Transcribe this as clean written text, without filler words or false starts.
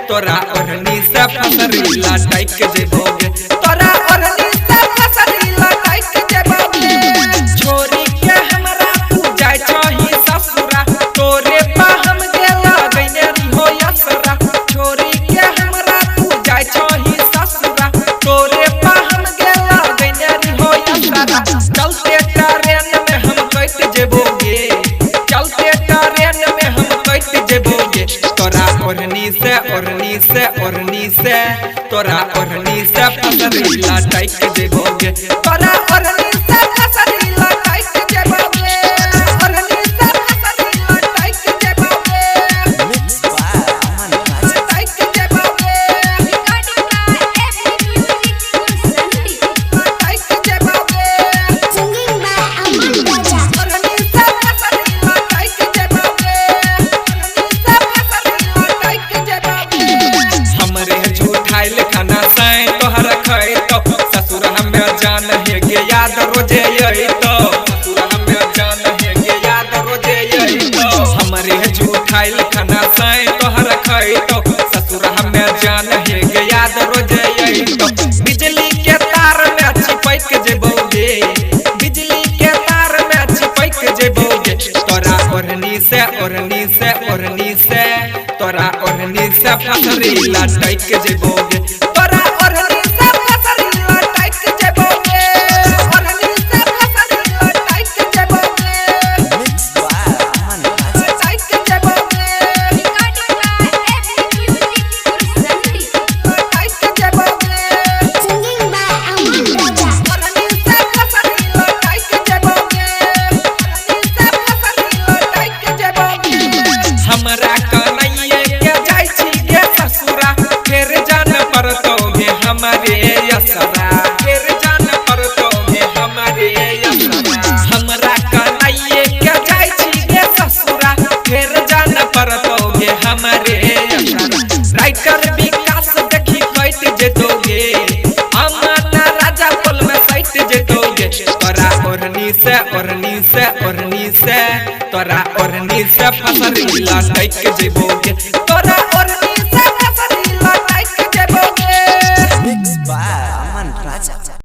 तोरा ओढ़नी से फसरीला टाइक जेबोगे तोरा ओढ़नी से फसरीला टाइक जेबोगे छोरी के हमरा तू जाय छही ससुरा तोरे पा हम गेला गइने हो यसरा छोरी के हमरा तू जाय छही ससुरा तोरे पा हम गेला गइने हो यसरा चलते ट्रेन में हम कैट जेबोगे चलते ट्रेन में हम कैट जेबोगे तोरा ओढ़नी से तोरा ओढ़नी से फसरीला टाइक जेबोगे तोरा ओढ़नी से फसरीला टाइक जेबोगे ओढ़नी से फसरीला टाइक जेबोगे टाइक जेबोगे टाइक जेबोगे Singing by Aman Raja. ओढ़नी से फसरीला टाइक जेबोगे ओढ़नी से फसरीला टाइक जेबोगे हमरे झूठाइल खाना साई तोहरा खै तो ससुर हमें जान है के याद रोजे यही तो ससुर हमें जान है के याद रोजे यही तो हमरे झूठाइल खाना साई तोहरा खै तो ससुर हमें जान है के याद रोजे यही तो बिजली के तार में चिपक जेबोगे बिजली के तार में चिपक जेबोगे तोरा ओढ़नी से तोरा ओढ़नी से फसरीला टाइक जेबोगे तोरा ओढ़नी से फसरीला टाइक जेबोगे ओढ़नी से फसरीला टाइक जेबोगे टाइक जेबोगे टाइक जेबोगे Singing by Aman Raja. ओढ़नी से फसरीला टाइक जेबोगे ओढ़नी से फसरीला टाइक जेबोगे हमरा कन्हैया के जाय छी गे ससुरा फेर जान परतोगे हमारे यसरा फेर जान परतोगे हमारे यसरा हमरा कन्हैया के जाय छी गे ससुरा फेर जान परतोगे हमारे यसरा राइटर विकास देखी कैट जेतोगे अमना राजा पुल में सैट जेतोगे तोरा ओढ़नी से तोरा ओढ़नी से फसरीला टाइक जेबोगे तोरा ओढ़नी